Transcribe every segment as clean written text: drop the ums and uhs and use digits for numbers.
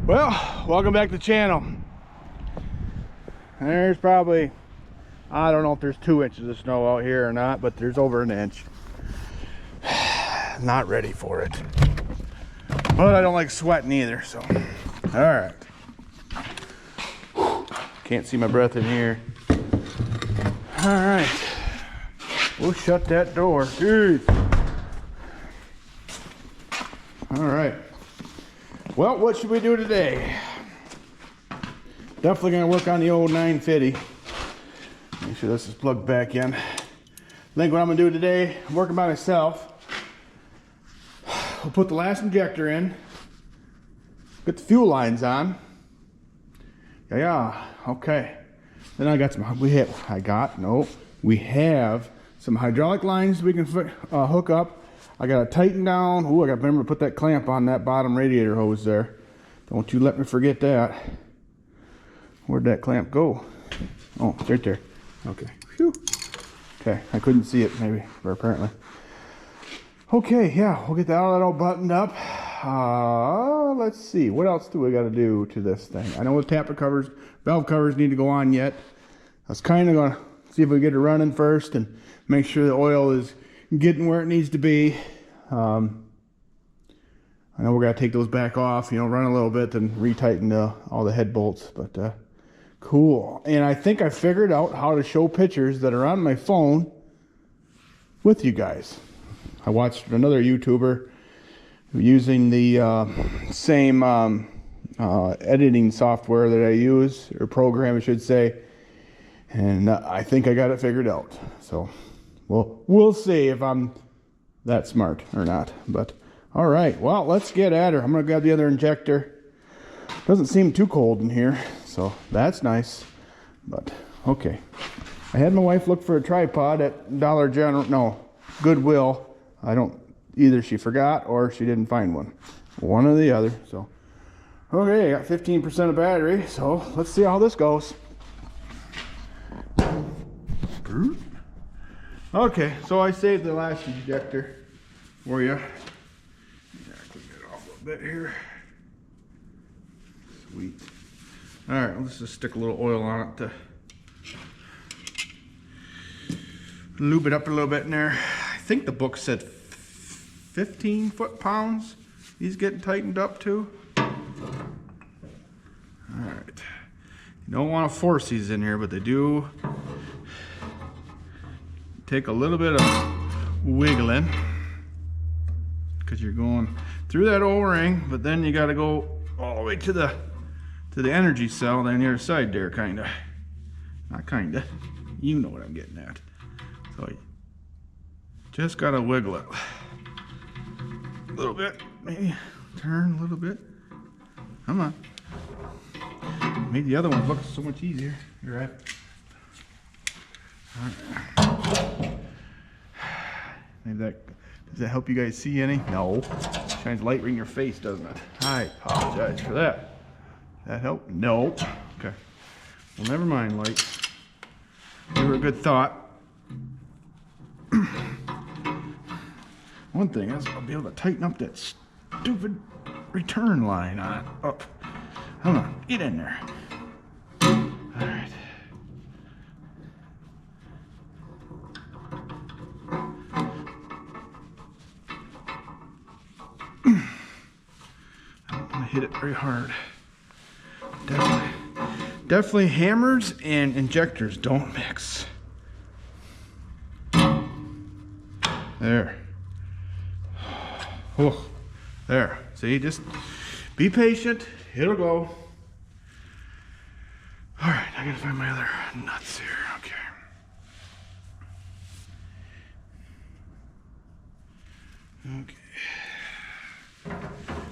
Well, welcome back to the channel. There's probably, I don't know if there's 2 inches of snow out here or not, but there's over an inch. Not ready for it. But I don't like sweating either, so. All right. Can't see my breath in here. All right. We'll shut that door. Jeez. All right. Well, what should we do today? Definitely gonna work on the old 950. Make sure this is plugged back in. I think what I'm gonna do today, I'm working by myself. We'll put the last injector in. Get the fuel lines on. Yeah, okay. Then I got some, we have some hydraulic lines we can hook up. I gotta tighten down. Oh, I gotta remember to put that clamp on that bottom radiator hose there. Don't you let me forget that. Where'd that clamp go? Oh, it's right there. Okay. Whew. Okay, I couldn't see it maybe, or apparently. Okay, yeah, we'll get that all buttoned up. Let's see, what else do we gotta do to this thing? I know the tapper covers, valve covers need to go on yet. I was kind of gonna see if we get it running first and make sure the oil is getting where it needs to be. I know we're gonna take those back off, you know, run a little bit and retighten all the head bolts, but cool. And I think I figured out how to show pictures that are on my phone with you guys. I watched another YouTuber using the same editing software that I use, or program I should say, and I think I got it figured out. So we'll see if I'm that smart or not. But all right, well, let's get at her. I'm gonna grab the other injector. Doesn't seem too cold in here, so that's nice. But okay, I had my wife look for a tripod at Dollar General, no, Goodwill. I don't, either she forgot or she didn't find one or the other. So okay, I got 15% of battery, so let's see how this goes. Okay, so I saved the last injector for you. Yeah, clean it off a little bit here. Sweet. All right, let's just stick a little oil on it to lube it up a little bit in there. I think the book said 15 foot-pounds he's getting tightened up to. All right. You don't want to force these in here, but they do take a little bit of wiggling because you're going through that O-ring, but then you got to go all the way to the energy cell on the other side there, kind of. Not kind of. You know what I'm getting at. So you just got to wiggle it a little bit, maybe turn a little bit. Come on. Made the other one look so much easier. You're right. All right. Maybe does that help you guys see any? No. Shines light in your face, doesn't it? I apologize for that. That help? No. Okay. Well, never mind, light. They were a good thought. One thing is I'll be able to tighten up that stupid return line on it. Up. Come on, get in there. All right. I don't want to hit it very hard. Definitely hammers and injectors don't mix. There. Oh, there. See, just be patient. It'll go. All right, I gotta find my other nuts here. Okay. Okay.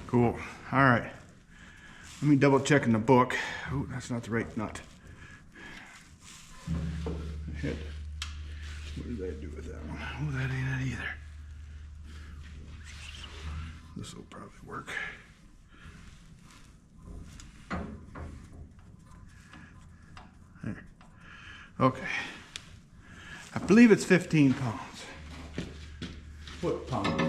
Cool. All right. Let me double check in the book. Oh, that's not the right nut. Hit. What did I do with that one? Oh, that ain't it either. This will probably work. There. Okay. I believe it's 15 pounds. Foot-pounds.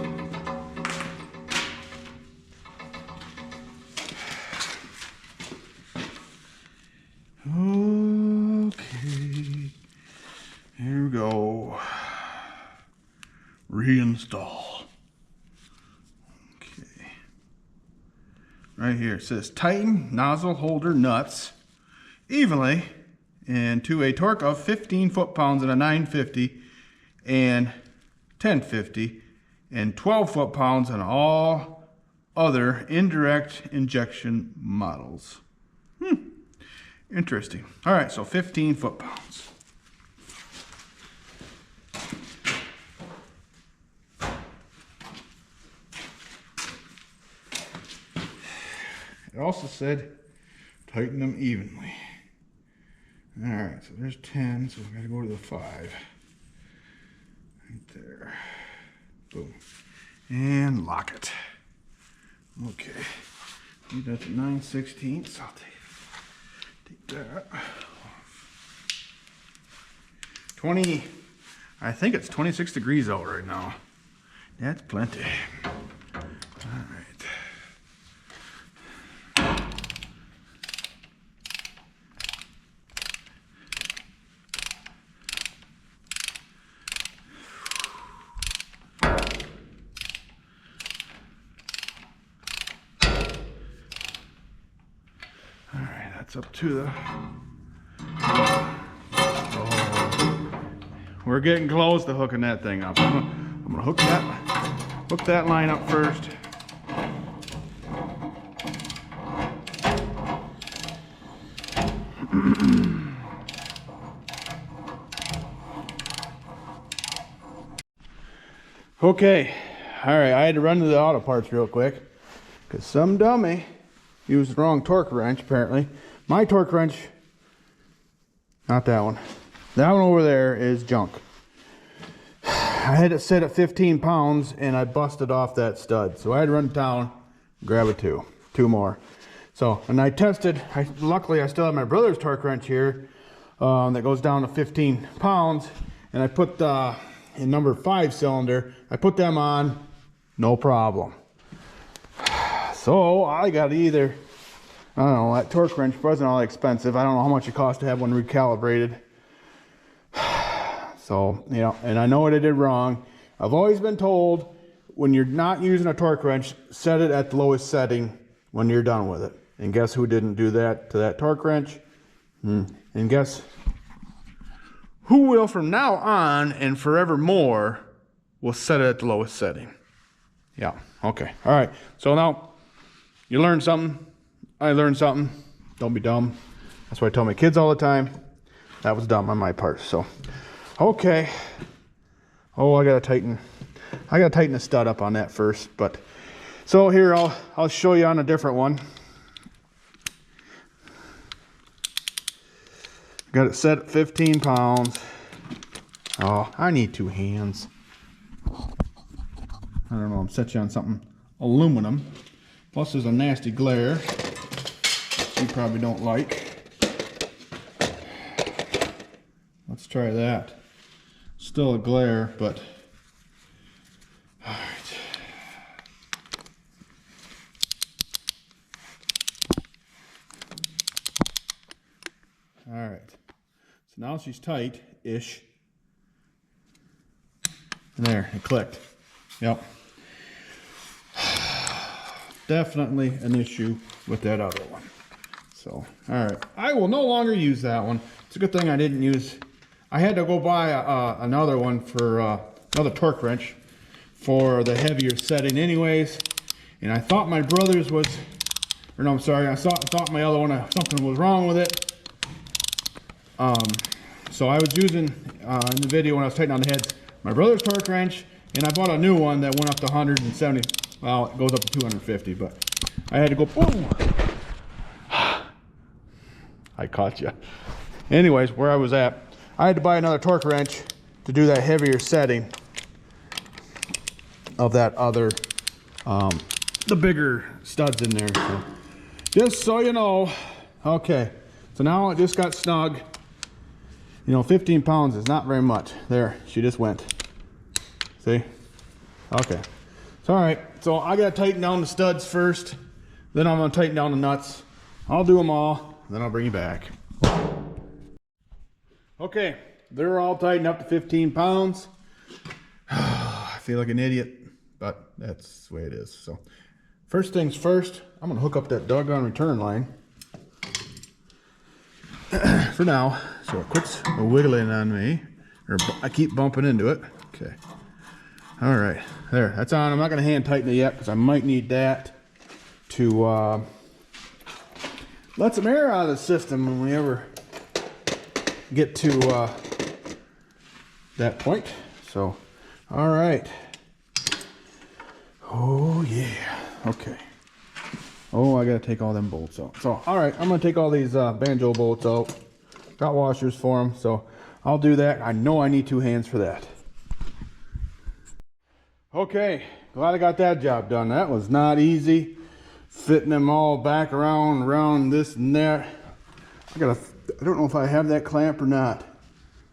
install. Okay. Right here it says tighten nozzle holder nuts evenly into a torque of 15 foot-pounds in a 950 and 1050 and 12 foot-pounds on all other indirect injection models. Interesting. All right, so 15 foot-pounds. It also said tighten them evenly. All right, so there's 10, so we gotta go to the 5. Right there. Boom. And lock it. Okay. Need that to 9/16. I'll take that off. 20, I think it's 26 degrees out right now. That's plenty. All right. That's up to the, oh, we're getting close to hooking that thing up. I'm gonna hook that line up first. Okay, all right, I had to run to the auto parts real quick because some dummy used the wrong torque wrench apparently. My torque wrench, not that one. That one over there is junk. I had it set at 15 pounds and I busted off that stud. So I had to run to town, grab two more. So, and I tested, luckily I still have my brother's torque wrench here that goes down to 15 pounds. And I put in number 5 cylinder, I put them on, no problem. So I got either, I don't know, that torque wrench wasn't all that expensive. I don't know how much it cost to have one recalibrated. So, you know, and I know what I did wrong. I've always been told when you're not using a torque wrench, set it at the lowest setting when you're done with it. And guess who didn't do that to that torque wrench? And guess who will from now on and forevermore will set it at the lowest setting? Yeah, okay, all right. So now you learned something. I learned something. Don't be dumb. That's what I tell my kids all the time. That was dumb on my part. So, okay. Oh, I gotta tighten the stud up on that first. But so here I'll show you on a different one. Got it set at 15 pounds. Oh, I need 2 hands. I don't know. I'm set you on something aluminum. Plus, there's a nasty glare. You probably don't like. Let's try that. Still a glare, but all right. All right. So now she's tight-ish. And there, it clicked. Yep. Definitely an issue with that other one. So, all right, I will no longer use that one. It's a good thing I didn't use, I had to go buy another one for, another torque wrench for the heavier setting anyways. And I thought my brother's was, or no, I'm sorry, I thought my other one, something was wrong with it. So I was using, in the video when I was tightening on the heads, my brother's torque wrench, and I bought a new one that went up to 170, well, it goes up to 250, but I had to go, boom. I caught you. Anyways, where I was at, I had to buy another torque wrench to do that heavier setting of that other, the bigger studs in there. So, just so you know. Okay, so now it just got snug. You know, 15 pounds is not very much. There, she just went. See? Okay. So, all right, so I gotta tighten down the studs first. Then I'm gonna tighten down the nuts. I'll do them all. Then I'll bring you back. Okay, they're all tightened up to 15 pounds. I feel like an idiot, but that's the way it is. So first things first, I'm gonna hook up that doggone return line for now, so it quits wiggling on me, or I keep bumping into it. Okay, all right, there, that's on. I'm not gonna hand tighten it yet because I might need that to let some air out of the system when we ever get to that point. So, all right. Oh yeah, okay. Oh, I gotta take all them bolts out. So, all right, I'm gonna take all these banjo bolts out. Got washers for them, so I'll do that. I know I need 2 hands for that. Okay, glad I got that job done. That was not easy. Fitting them all back around this and that. I don't know if I have that clamp or not.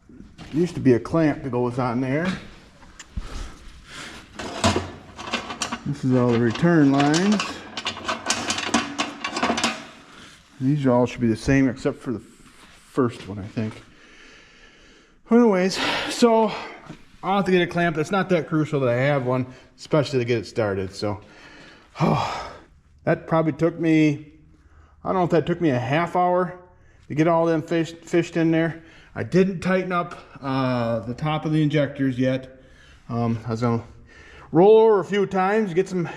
There used to be a clamp that goes on there. This is all the return lines. These all should be the same except for the first one, I think. Anyways, so I'll have to get a clamp. It's not that crucial that I have one, especially to get it started. So, that probably took me, I don't know if that took me a half hour to get all them fished in there. I didn't tighten up the top of the injectors yet. I was gonna roll over a few times, get some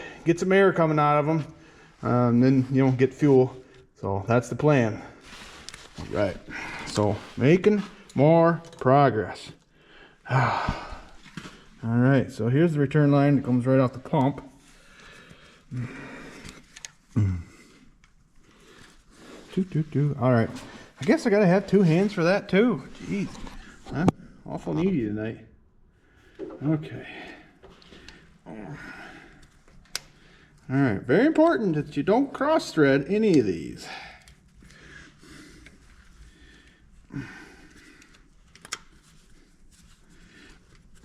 air coming out of them, and then get fuel. So that's the plan. All right. So making more progress. All right. So here's the return line that comes right off the pump. All right. I guess I gotta have 2 hands for that too. Jeez, I'm awful needy tonight. Okay. All right, very important that you don't cross thread any of these.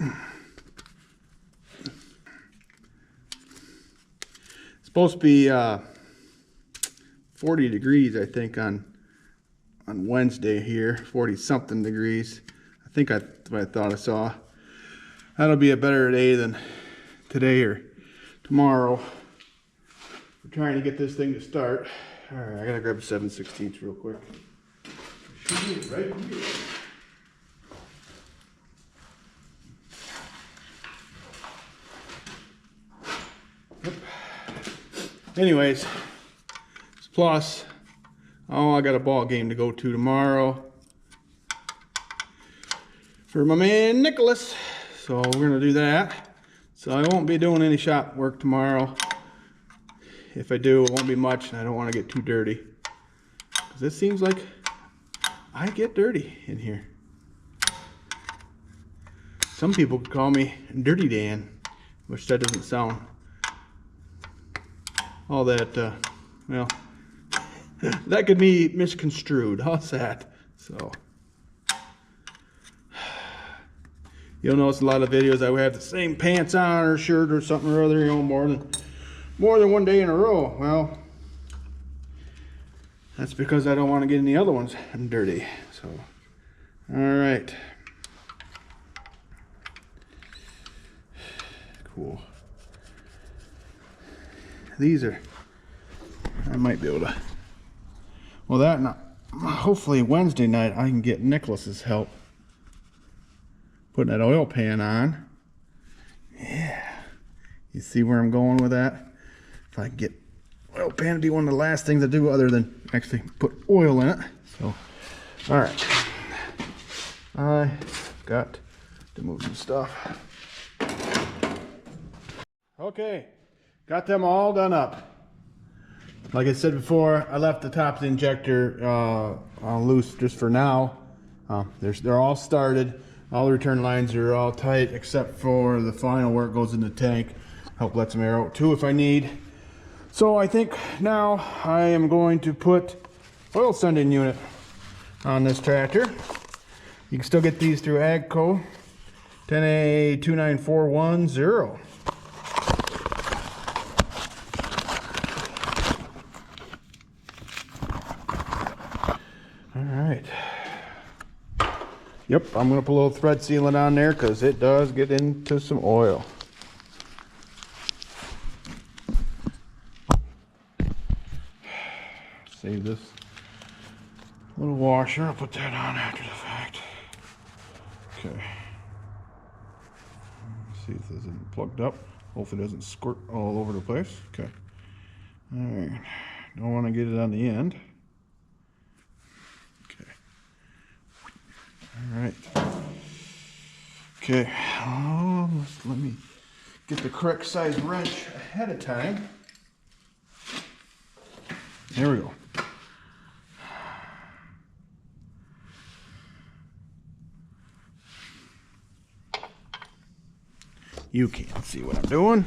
It's supposed to be 40 degrees, I think, on Wednesday here, 40 something degrees. I think that's what I thought I saw. That'll be a better day than today or tomorrow. We're trying to get this thing to start. All right, I gotta grab a 7/16 real quick. Should be right here. Yep. Anyways, plus, I got a ball game to go to tomorrow for my man Nicholas. So we're gonna do that. So I won't be doing any shop work tomorrow. If I do, it won't be much, and I don't want to get too dirty. Because it seems like I get dirty in here. Some people could call me Dirty Dan, which that doesn't sound all that, well, that could be misconstrued. How's that? So, you'll notice a lot of videos I would have the same pants on or shirt or something or other, more than one day in a row. Well, that's because I don't want to get any other ones dirty. So, all right. Cool. These are, I might be able to, well, that, not, hopefully Wednesday night I can get Nicholas's help putting that oil pan on. Yeah. You see where I'm going with that? If I can get oil pan to be one of the last things I do other than actually put oil in it. So, all right. I got to move some stuff. Okay, got them all done up. Like I said before, I left the top of the injector loose just for now. They're all started. All the return lines are all tight except for the final where it goes in the tank. Help let some air out too if I need. So I think now I am going to put oil sending unit on this tractor. You can still get these through AGCO 10A29410. Yep, I'm going to put a little thread sealant on there because it does get into some oil. save this little washer. I'll put that on after the fact. Okay. Let's see if this isn't plugged up. Hopefully it doesn't squirt all over the place. Okay. Alright. Don't want to get it on the end. Okay. Alright. Okay. Oh, let me get the correct size wrench ahead of time. There we go. You can't see what I'm doing.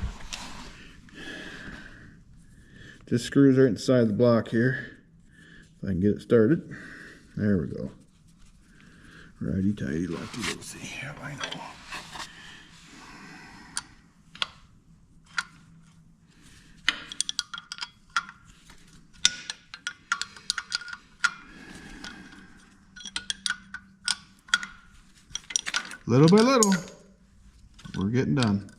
Just screws right inside the block here. If I can get it started. There we go. Righty tighty, lefty loosey. Yeah, I know. Little by little, we're getting done.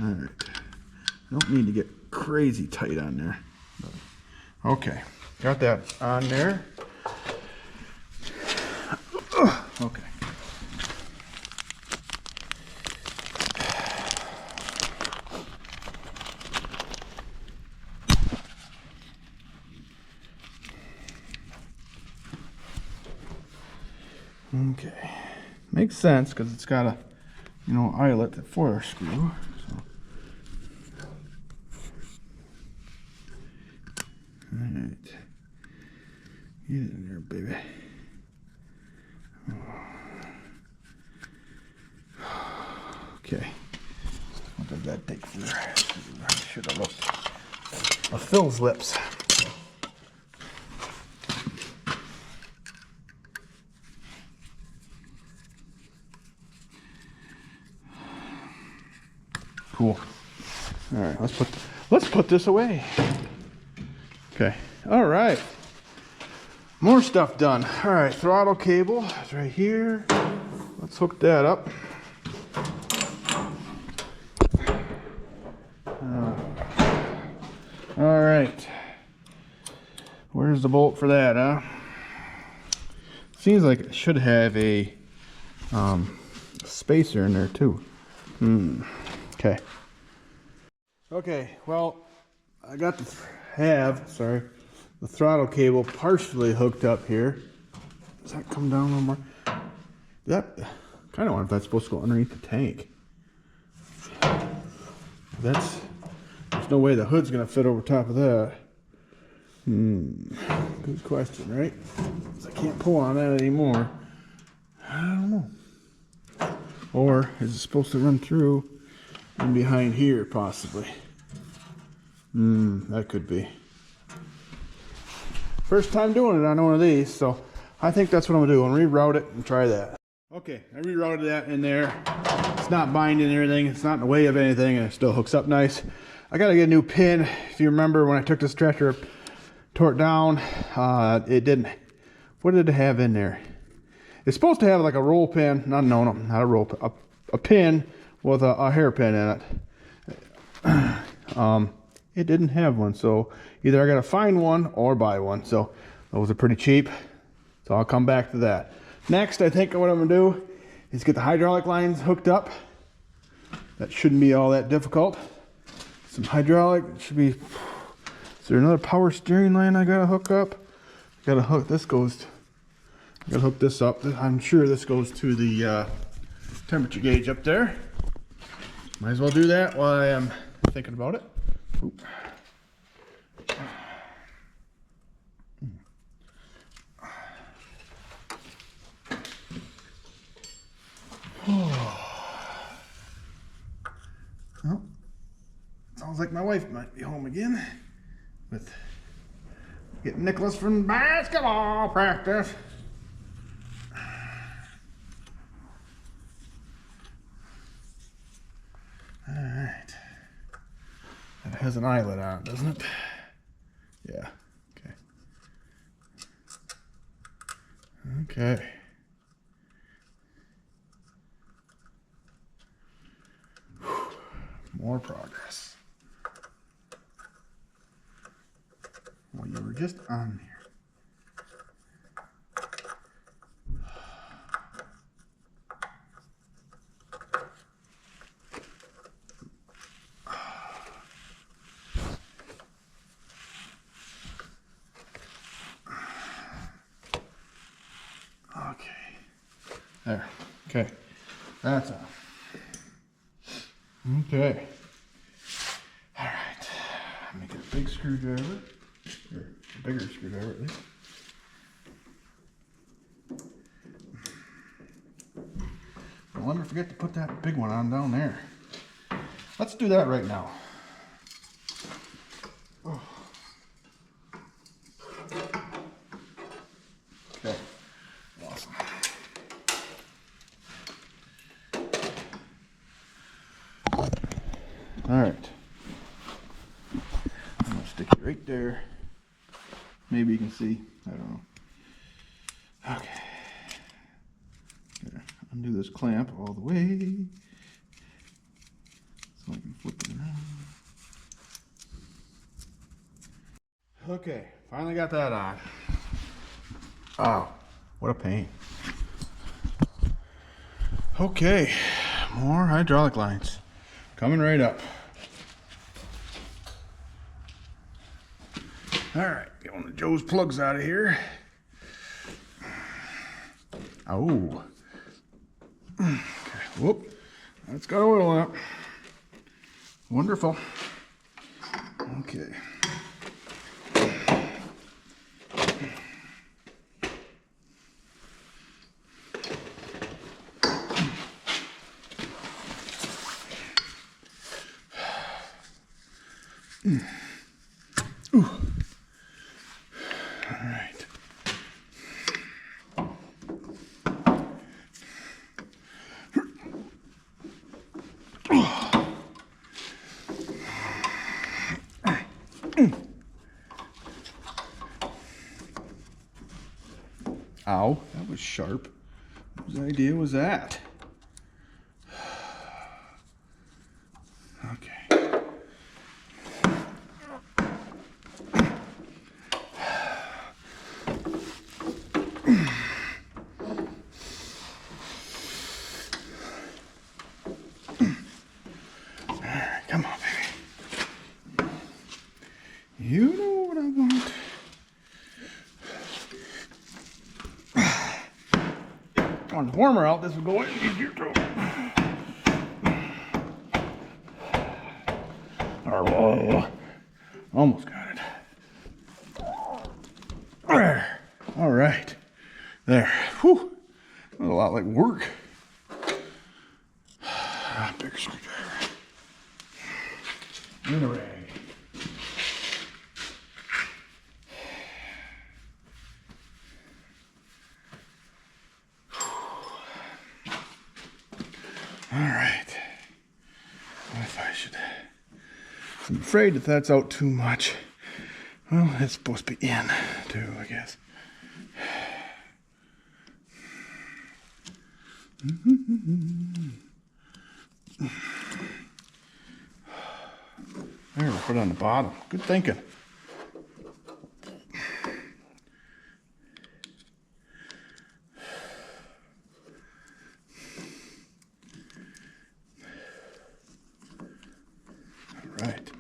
All right, don't need to get crazy tight on there. Okay, got that on there. Okay. Okay, makes sense because it's got a, you know, eyelet for a screw. So. All right, get in there, baby. Okay, what does that take for? I should have looked. A Phil's lips. Cool. All right, let's put this away. Okay. All right. More stuff done. All right, throttle cable is right here. Let's hook that up. All right. Where's the bolt for that, huh? Seems like it should have a spacer in there too. Okay. Okay, well, I got the throttle cable partially hooked up here. Does that come down a little more? That kind of wonder if that's supposed to go underneath the tank. There's no way the hood's gonna fit over top of that. Good question, right? 'Cause I can't pull on that anymore. I don't know. Or is it supposed to run through and behind here, possibly? That could be. First time doing it on one of these, so I think that's what I'm gonna do. I'm gonna reroute it and try that. Okay, I rerouted that in there. It's not binding anything. It's not in the way of anything, and it still hooks up nice. I gotta get a new pin. If you remember when I took this tractor, tore it down, it didn't. What did it have in there? It's supposed to have like a roll pin. No, not a roll pin. A pin with a hairpin in it. It didn't have one, so either I gotta find one or buy one. So those are pretty cheap. So I'll come back to that. Next, I think what I'm gonna do is get the hydraulic lines hooked up. That shouldn't be all that difficult. Some hydraulic should be. Is there another power steering line I gotta hook up? I gotta hook this up. I'm sure this goes to the temperature gauge up there. Might as well do that while I am thinking about it. Oop. Well, sounds like my wife might be home again with getting Nicholas from basketball practice. All right. It has an eyelet on it, doesn't it? Yeah. Okay. Okay. more progress. Well, you were just on there. There. Okay. That's on. Okay. All right. Make it a big screwdriver. Or a bigger screwdriver at least. Don't let me forget to put that big one on down there. Let's do that right now. Oh. Okay. Awesome. All right, I'm gonna stick it right there. Maybe you can see, I don't know. Okay, gotta undo this clamp all the way so I can flip it around. Okay, finally got that on. Oh, what a pain. Okay, more hydraulic lines coming right up. All right, get one of Joe's plugs out of here. Oh. Okay, whoop. That's got oil in it. Wonderful. Okay. Ooh. All right. Ow, that was sharp. Whose idea was that? Okay. Come on, baby. You know what I want. When it's warmer out, this will go in easier too. Oh, almost got it. There. All right. There. Whew. That was a lot like work. Bigger screwdriver. In a rag. All right. What if I should? I'm afraid that that's out too much. Well, it's supposed to be in too, I guess. There, we'll put it on the bottom. Good thinking. All right.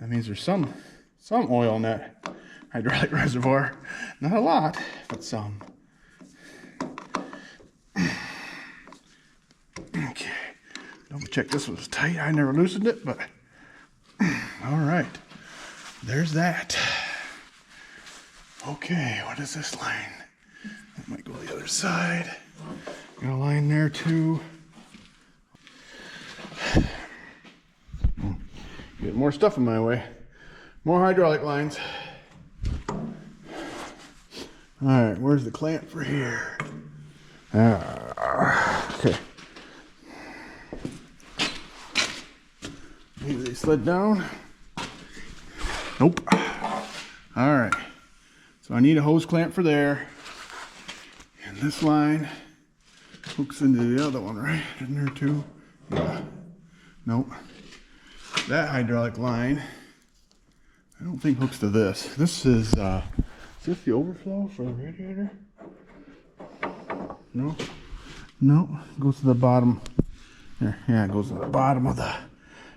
That means there's some oil in that hydraulic reservoir. Not a lot, but some. Okay. Double check this was tight. I never loosened it, but all right. There's that. Okay, what is this line? That might go the other side. Got a line there too. Getting more stuff in my way. More hydraulic lines. All right, where's the clamp for here? Okay. Maybe they slid down. Nope. All right. So I need a hose clamp for there. And this line hooks into the other one, right? In there too. Yeah. Nope. That hydraulic line, I don't think hooks to this. This is this the overflow for the radiator? No. No, it goes to the bottom. There, yeah, it goes to the bottom of the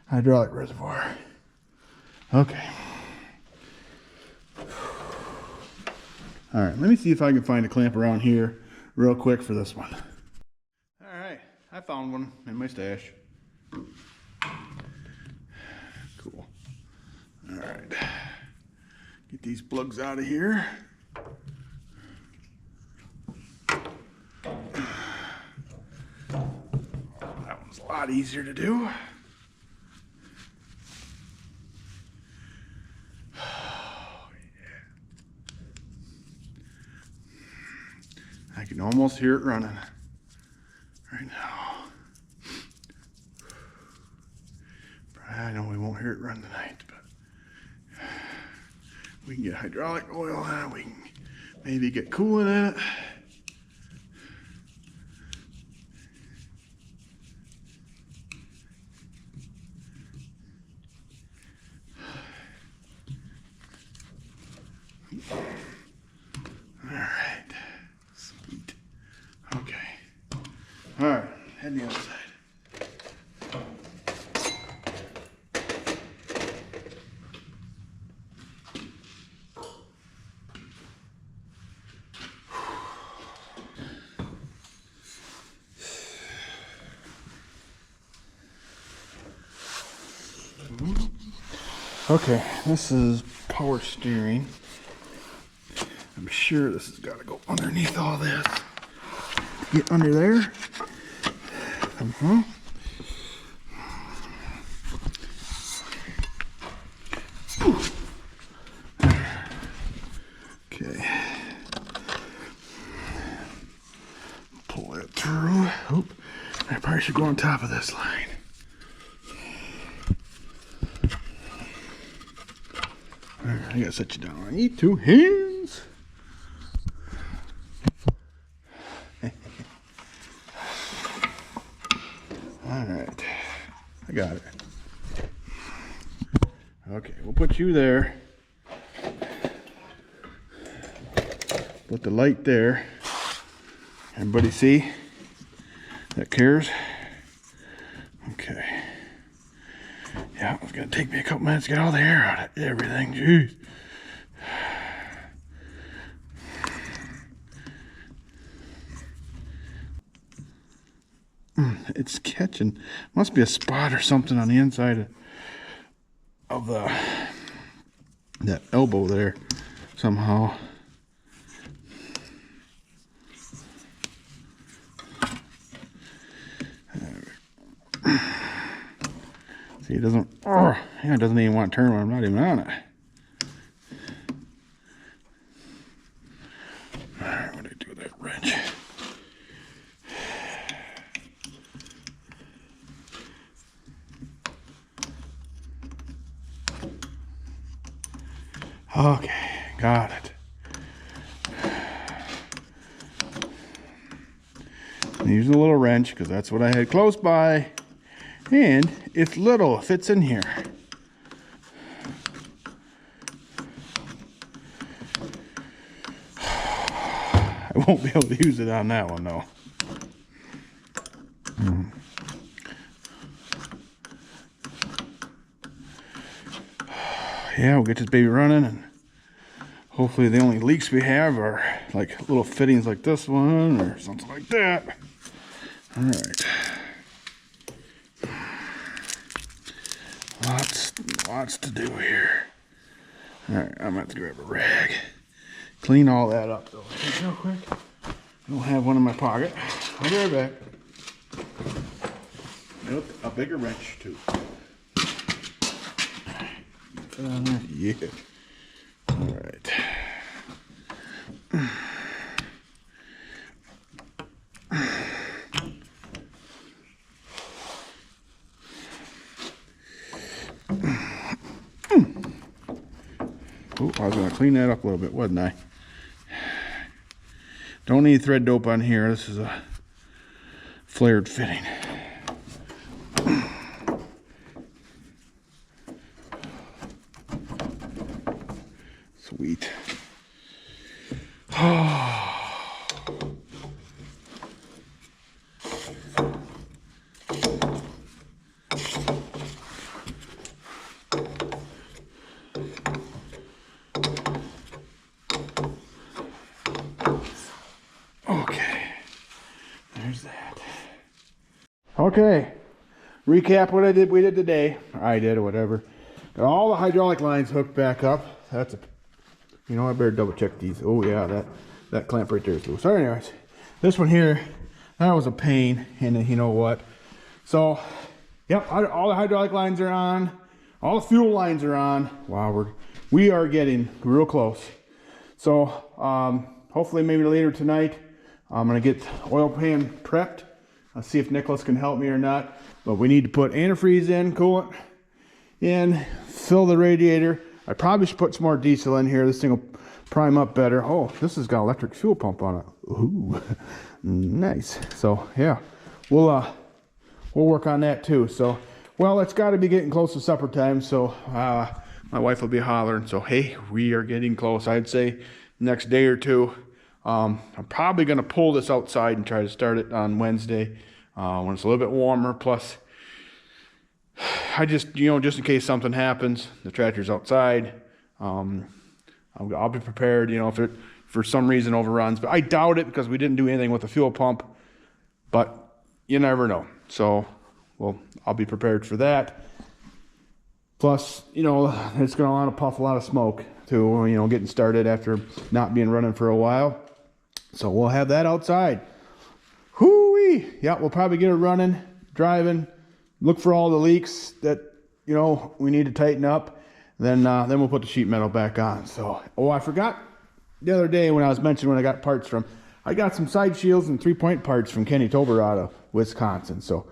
hydraulic reservoir. Okay. All right, let me see if I can find a clamp around here real quick for this one. All right, I found one in my stash. Cool. All right, get these plugs out of here. That one's a lot easier to do. I can almost hear it running right now. I know we won't hear it run tonight, but we can get hydraulic oil in it. We can maybe get coolant in it. All right, sweet. Okay. All right, head the other side. Okay, this is power steering. I'm sure this has got to go underneath all this. Get under there. Okay. Pull it through. Oop. I probably should go on top of this line. Alright, I gotta set you down. I need 2 hands. Alright, I got it. Okay, we'll put you there. Put the light there. Everybody see? That cares? Okay. Yeah, it's gonna take me a couple minutes to get all the air out of everything. Jeez. It's catching. Must be a spot or something on the inside of that elbow there somehow. See, it doesn't. Oh, yeah, it doesn't even want to turn when I'm not even on it. All right, what do I do with that wrench? Okay, got it. I'm using a little wrench because that's what I had close by. And it's little, it fits in here. I won't be able to use it on that one though. Yeah, we'll get this baby running, and hopefully the only leaks we have are like little fittings like this one or something like that. All right. Lots to do here. All right, I'm gonna have to grab a rag. Clean all that up though. Real quick. I don't have one in my pocket. I'll be right back. Nope, a bigger wrench too. Put on there. Yeah. All right. Oh, I was going to clean that up a little bit, wasn't I? Don't need thread dope on here. This is a flared fitting. Where's that? Okay. Recap what we did today. I did or whatever. Got all the hydraulic lines hooked back up. That's a, you know, I better double check these. Oh yeah, that clamp right there is loose. So anyways, this one here, that was a pain. And you know what? So, yep, all the hydraulic lines are on. All the fuel lines are on. Wow, we are getting real close. So, hopefully maybe later tonight, I'm gonna get oil pan prepped. I'll see if Nicholas can help me or not. But we need to put antifreeze in, coolant in, fill the radiator. I probably should put some more diesel in here. This thing will prime up better. Oh, this has got electric fuel pump on it. Ooh, nice. So yeah, we'll work on that too. So, well, it's got to be getting close to supper time. So my wife will be hollering. So hey, we are getting close. I'd say next day or two. I'm probably going to pull this outside and try to start it on Wednesday when it's a little bit warmer. Plus, I just, you know, just in case something happens, the tractor's outside. I'll be prepared, you know, if it for some reason overruns. But I doubt it because we didn't do anything with the fuel pump. But you never know. So, well, I'll be prepared for that. Plus, you know, it's going to want to puff a lot of smoke too, you know, getting started after not being running for a while. So we'll have that outside. Hoo-wee! Yeah, we'll probably get it running, driving, look for all the leaks that, you know, we need to tighten up. Then we'll put the sheet metal back on. So, oh, I forgot the other day when I was mentioning when I got parts from, I got some side shields and 3-point parts from Kenny Tober out of Wisconsin. So,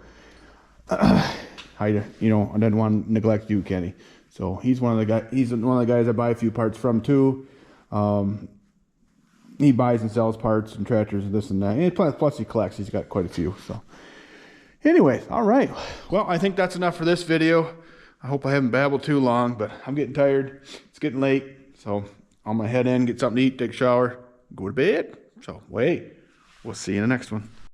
I didn't want to neglect you, Kenny. So he's one of the guys I buy a few parts from too. He buys and sells parts and tractors and this and that. And plus he collects. He's got quite a few. So anyways, all right. Well, I think that's enough for this video. I hope I haven't babbled too long, but I'm getting tired. It's getting late. So I'm going to head in, get something to eat, take a shower, go to bed. So wait, we'll see you in the next one.